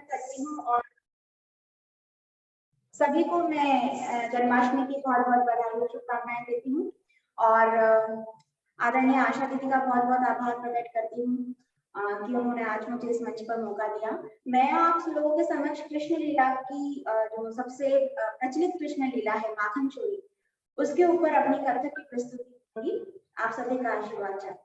करती हूँ और सभी को मैं जन्माष्टमी की बहुत बहुत बधाई और शुभकामनाएं देती हूँ और आदरणीय आशा दीदी का बहुत बहुत आभार प्रकट करती हूँ कि उन्होंने आज मुझे इस मंच पर मौका दिया। मैं आप लोगों के समक्ष कृष्ण लीला की जो सबसे प्रचलित कृष्ण लीला है माखन चोरी, उसके ऊपर अपनी कथक की प्रस्तुति करूंगी। आप सभी का आशीर्वाद चाहती हूँ।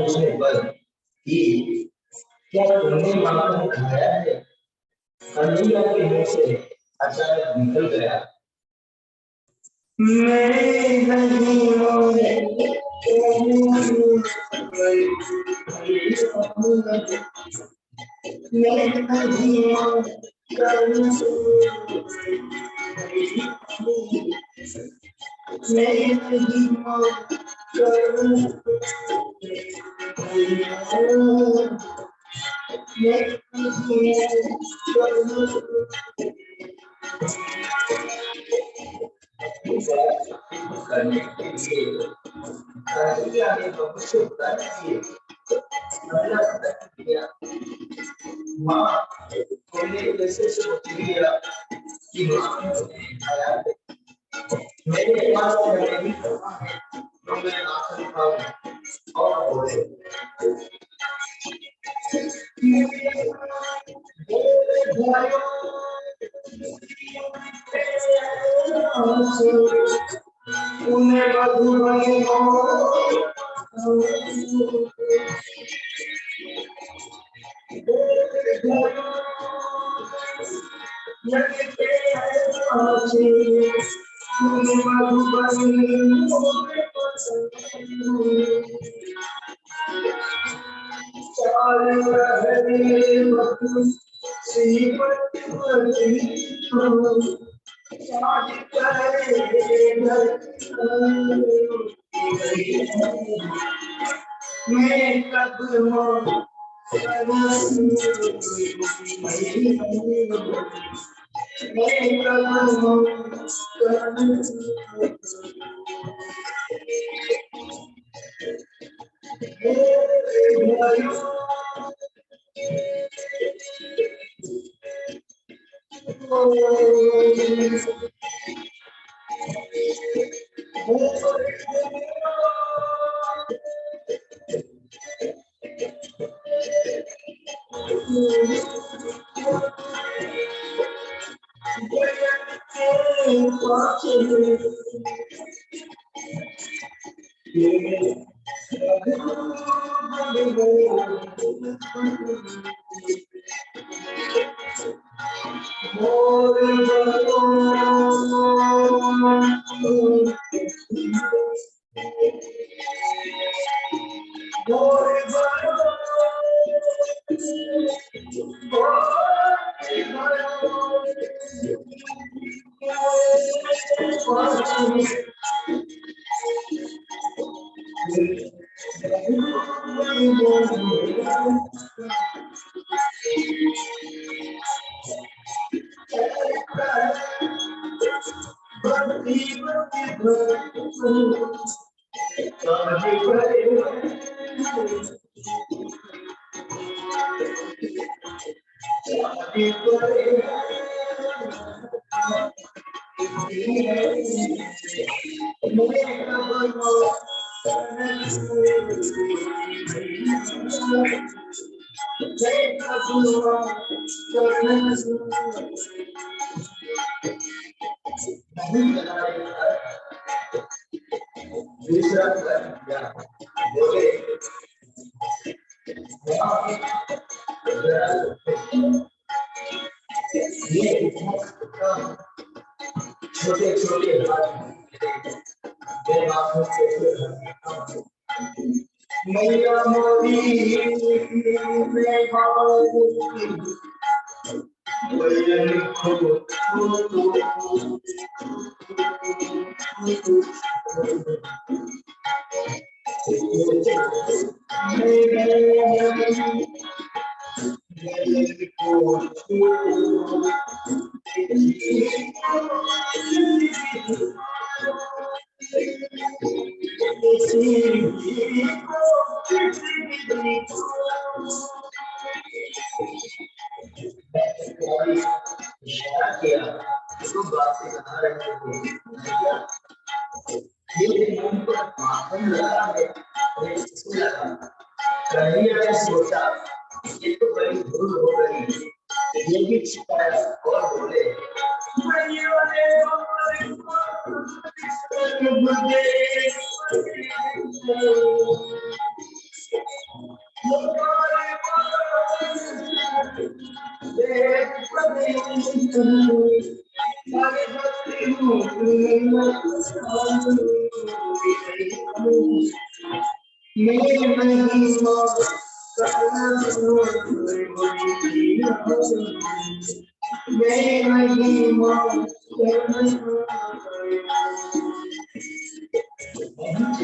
पूछने पर कि क्या तुमने माखन खाया है? कन्हैया के मुंह से अचानक निकल गया, मैं नहीं मेरी महिमा करने के लिए माँ कैसे सोच लिया कि मेरे पास नहीं तो मैं आसन खाऊं और बोले उन्हें मधुबनी छोटे छोटे मैया मोरी सोचा ये तो बड़ी भूल हो गई, ये भी छिपाया और बोले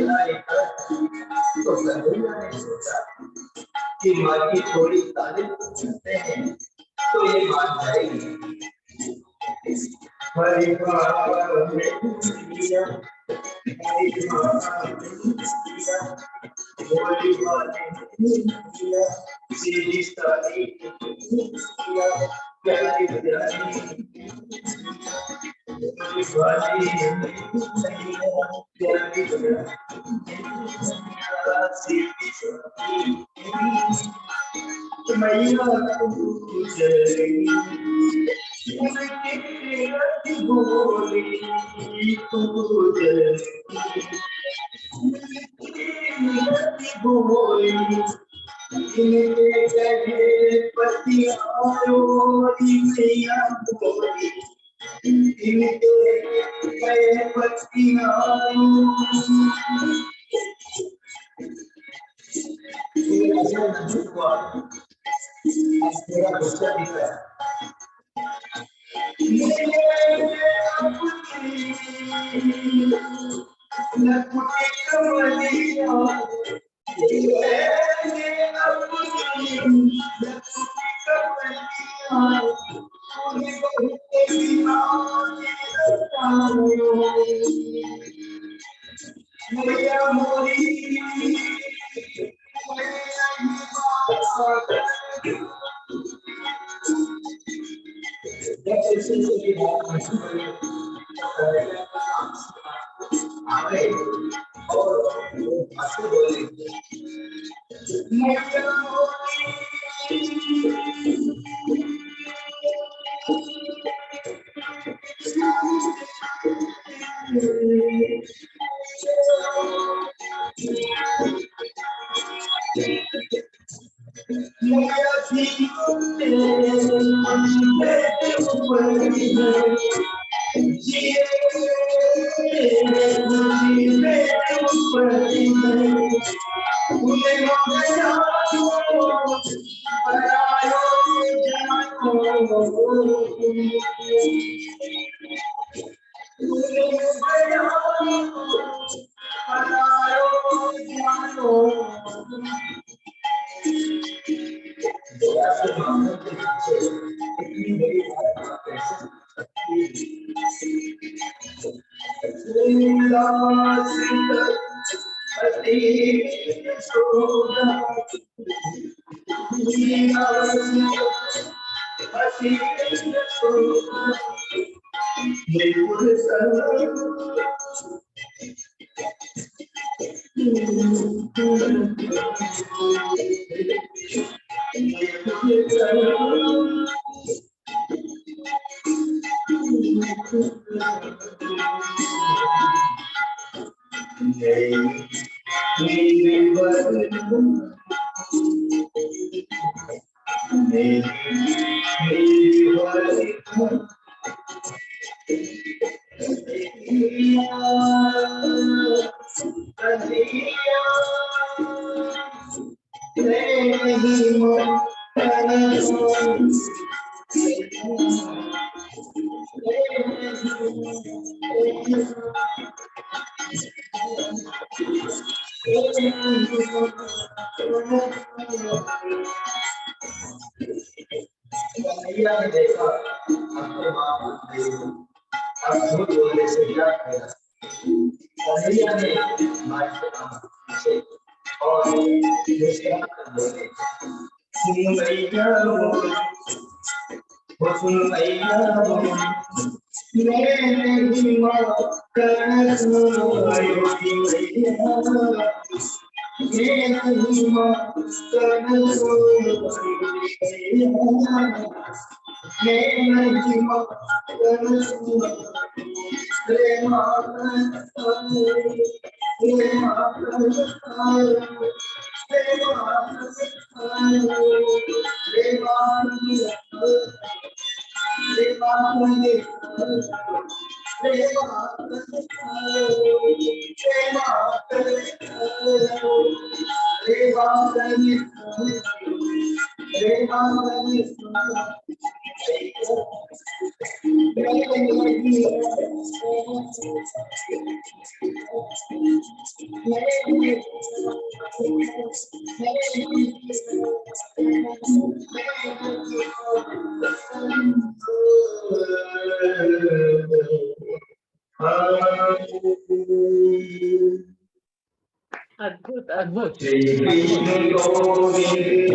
तो कन्हैया ने सोचा कि माँ की थोड़ी तारीफ करते हैं तो ये मान जाएगी। हरि अद्भुत अद्भुत। श्री कृष्ण गोविंद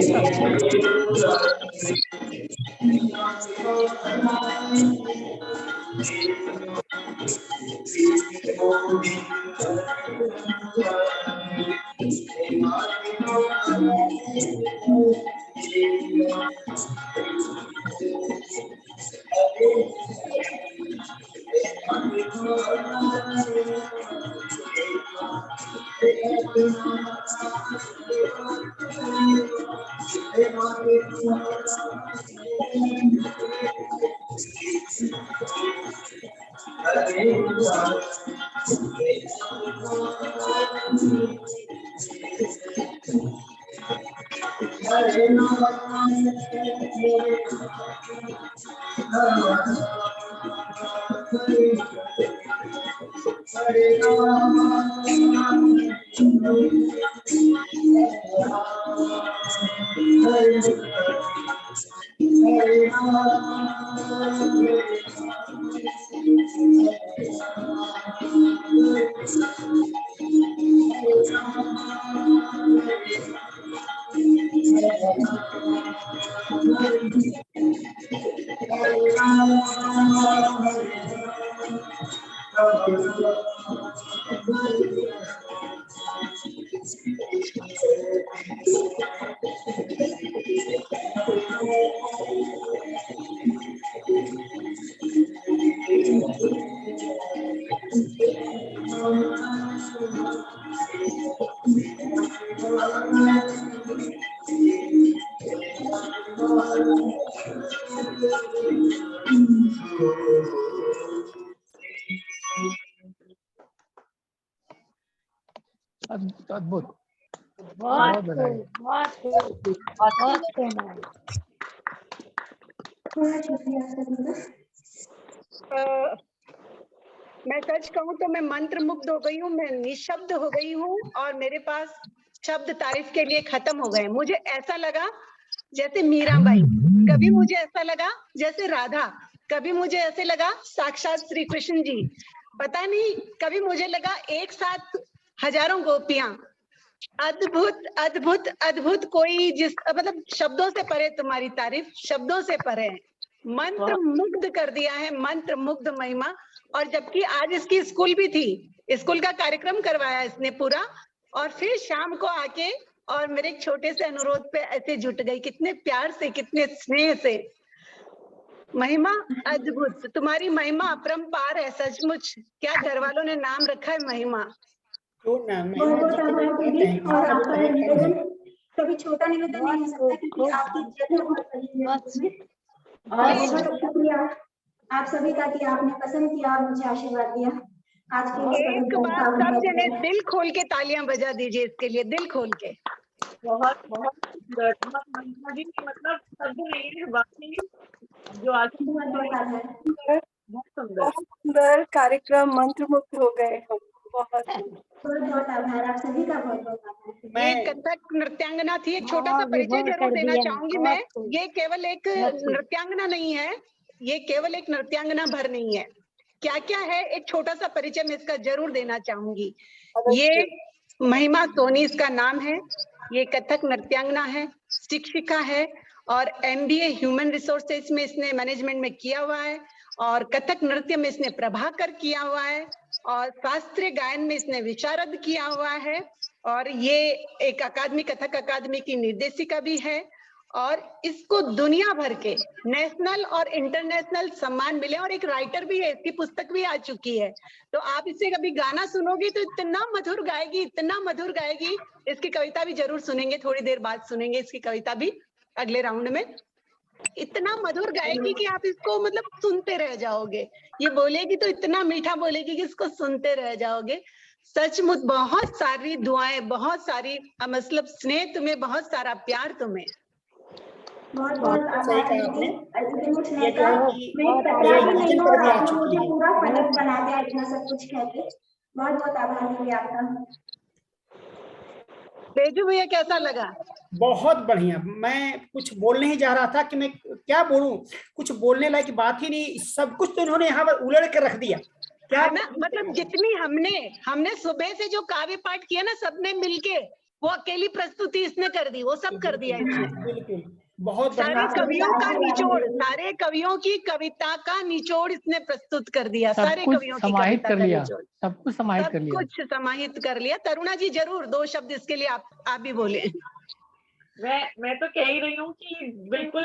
अद्भुत। बहुत मैं सच कहूँ तो मैं मंत्र मुग्ध हो गई हूँ, मैं निशब्द हो गई हूँ और मेरे पास शब्द तारीफ के लिए खत्म हो गए। मुझे ऐसा लगा जैसे मीराबाई, कभी मुझे ऐसा लगा जैसे राधा, कभी मुझे ऐसे लगा साक्षात श्री कृष्ण जी, पता नहीं कभी मुझे लगा एक साथ हजारों गोपियां। अद्भुत अद्भुत अद्भुत, कोई जिस मतलब शब्दों से परे तुम्हारी तारीफ, शब्दों से परे। मंत्र मुग्ध कर दिया है, मंत्र मुग्ध महिमा। और जबकि आज इसकी स्कूल भी थी, स्कूल का कार्यक्रम करवाया इसने पूरा, और फिर शाम को आके और मेरे एक छोटे से अनुरोध पे ऐसे जुट गई, कितने प्यार से, कितने स्नेह से। महिमा अद्भुत, तुम्हारी महिमा अपरंपार है सचमुच। क्या घर वालों ने नाम रखा है महिमा। बहुत बहुत आभार दीदी। और आपका निवेदन कभी छोटा निवेदन नहीं हो सकता, क्योंकि आपकी जगह बहुत बड़ी है उसमें। और बहुत शुक्रिया आप सभी का कि आपने पसंद किया और मुझे आशीर्वाद दिया। आज के एक बार सब जने दिल खोल के तालियां बजा दीजिए इसके लिए, दिल खोल के। बहुत बहुत सुंदर, मतलब शब्द नहीं है वाकई, जो आज बहुत सुंदर कार्यक्रम, मंत्रमुग्ध हो गए हम। बहुत बहुत आभार, आप सभी का बहुत बहुत आभार। ये कथक नृत्यांगना थी। एक छोटा सा परिचय जरूर देना चाहूंगी मैं। ये केवल एक नृत्यांगना नहीं है, ये केवल एक नृत्यांगना भर नहीं है। क्या क्या है, एक छोटा सा परिचय मैं इसका जरूर देना चाहूंगी। ये महिमा सोनी इसका नाम है। ये कथक नृत्यांगना है, शिक्षिका है और MBA ह्यूमन रिसोर्सेज में इसने मैनेजमेंट में किया हुआ है, और कथक नृत्य में इसने प्रभाकर किया हुआ है, और शास्त्रीय गायन में इसने विशारद किया हुआ है, और ये एक अकादमी, कथक अकादमी की निर्देशिका भी है। और इसको दुनिया भर के नेशनल और इंटरनेशनल सम्मान मिले, और एक राइटर भी है, इसकी पुस्तक भी आ चुकी है। तो आप इससे कभी गाना सुनोगी तो इतना मधुर गाएगी, इतना मधुर गाएगी। इसकी कविता भी जरूर सुनेंगे, थोड़ी देर बाद सुनेंगे इसकी कविता भी अगले राउंड में। इतना मधुर गाएगी कि आप इसको मतलब सुनते रह जाओगे। ये बोलेगी तो इतना मीठा बोलेगी कि इसको सुनते रह जाओगे। सचमुच बहुत सारी दुआएं, बहुत सारी मतलब स्नेह तुम्हें, बहुत सारा प्यार तुम्हें। बहुत बहुत सही कहा आपने। मुझे पूरा फलक बना दिया इतना सब कुछ कह के। बहुत बहुत आभार दीदी आपका। बेजू भैया कैसा लगा? बहुत बढ़िया। मैं कुछ बोलने ही जा रहा था कि मैं क्या बोलूं, कुछ बोलने लायक बात ही नहीं, सब कुछ तो इन्होंने यहाँ पर उलट कर रख दिया। क्या है ना, मतलब जितनी हमने सुबह से जो काव्य पाठ किया ना सबने मिलके, वो अकेली प्रस्तुति इसने कर दी, वो सब कर दिया इसने। बिल्कुल, बहुत सारे बढ़िया। कवियों का निचोड़, सारे कवियों की कविता का निचोड़ इसने प्रस्तुत कर दिया, सारे कवियों की कविता का निचोड़, सब कुछ समाहित कर लिया। सब कुछ समाहित कर लिया। तरुणा जी जरूर 2 शब्द इसके लिए आप भी बोले। मैं तो कह ही रही हूँ कि बिल्कुल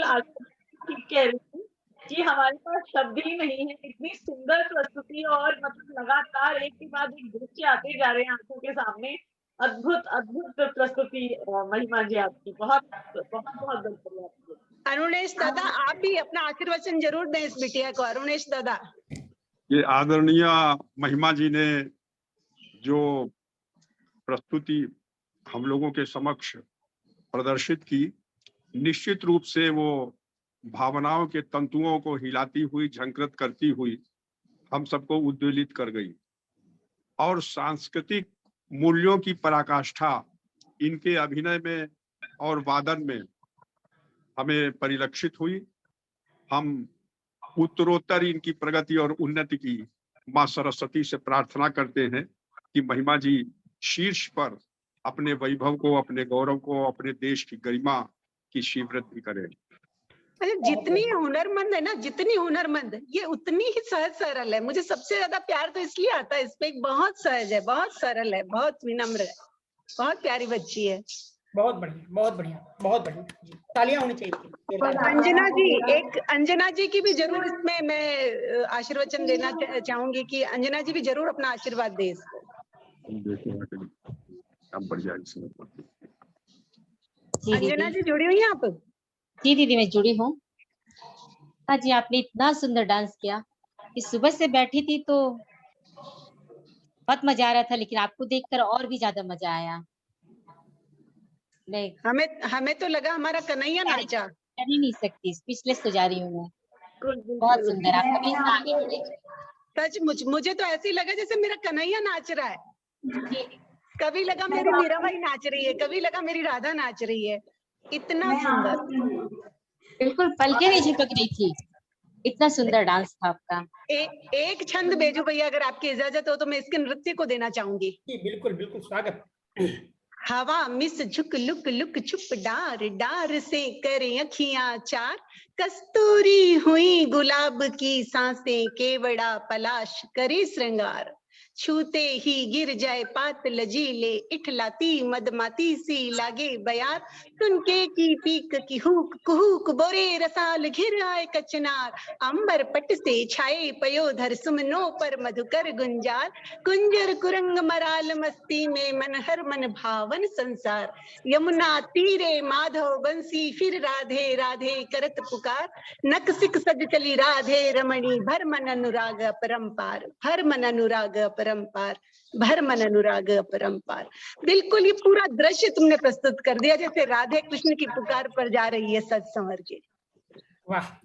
ठीक कह रही हूँ कि हमारे पास शब्द ही नहीं है, इतनी सुंदर प्रस्तुति और मतलब लगातार एक के बाद एक दृश्य आते जा रहे हैं आंखों के सामने। अद्भुत अद्भुत प्रस्तुति महिमा जी आपकी, बहुत बहुत बहुत धन्यवाद। अरुणेश दादा आप भी अपना आशीर्वचन जरूर दें इस बिटिया को। अरुणेश दादा, ये आदरणीय महिमा जी ने जो प्रस्तुति हम लोगों के समक्ष प्रदर्शित की, निश्चित रूप से वो भावनाओं के तंतुओं को हिलाती हुई, झंकृत करती हुई हम सबको उद्वेलित कर गई और सांस्कृतिक मूल्यों की पराकाष्ठा इनके अभिनय में और वादन में हमें परिलक्षित हुई। हम उत्तरोत्तर इनकी प्रगति और उन्नति की मां सरस्वती से प्रार्थना करते हैं कि महिमा जी शीर्ष पर अपने वैभव को, अपने गौरव को, अपने देश की गरिमा की श्रीवृद्धि करें। जितनी हुनरमंद है ना, जितनी हुनरमंद ये उतनी ही सहज सरल है। मुझे सबसे ज्यादा प्यार तो इसलिए आता है इस पे, बहुत सहज है, बहुत सरल है, बहुत विनम्र है, बहुत प्यारी बच्ची है। बहुत बढ़िया, बहुत बढ़िया, बहुत बढ़िया। तालियां होनी चाहिए। अंजना जी, एक अंजना जी की भी जरूर इसमें मैं आशीर्वचन देना चाहूंगी कि अंजना जी भी जरूर अपना आशीर्वाद दे इसको। अंजना जी जुड़ी हुई हैं आप? जी दीदी मैं जुड़ी हूँ। हाँ जी, आपने इतना सुंदर डांस किया कि सुबह से बैठी थी तो बहुत मजा आ रहा था, लेकिन आपको देखकर और भी ज्यादा मजा आया। हमें तो लगा हमारा कन्हैया नाचा। कर ही नहीं सकती, स्पीचलेस हो जा रही हूँ मैं। बहुत सुंदर, आपका सच मुझे तो ऐसे ही लगा जैसे मेरा कन्हैया नाच रहा है। कभी लगा मेरी मीराबाई नाच रही है, कभी लगा मेरी राधा नाच रही है। इतना सुंदर, बिल्कुल पलके नहीं झपक रही थी, इतना सुंदर डांस था आपका। एक छंद बेजू भैया अगर आपकी इजाजत हो तो मैं इसके नृत्य को देना चाहूंगी। बिल्कुल बिल्कुल, स्वागत। हवा मिस झुक लुक लुक छुप डार डार से करे अखियां चार, कस्तूरी हुई गुलाब की सांसें केवड़ा पलाश करे श्रृंगार, छूते ही गिर जाए पात लजीले इठलाती मदमाती सी लागे बयार, तुनके की पीक की हुक कुहुक बोरे रसाल घिर आए कचनार, अंबर पट से छाए पयोधर सुमनों पर मधुकर गुंजार, कुंजर कुरंग मराल मस्ती में मन हर मन भावन संसार, यमुना तीरे माधव बंसी फिर राधे राधे करत पुकार, नक सिक सज चली राधे रमणी भर मन अनुराग अपरंपार, भर मन अनुराग अपरंपार, भर मन अनुराग अपरंपार। बिल्कुल ये पूरा दृश्य तुमने प्रस्तुत कर दिया जैसे राधे कृष्ण की पुकार पर जा रही है सज संवर के। वाह,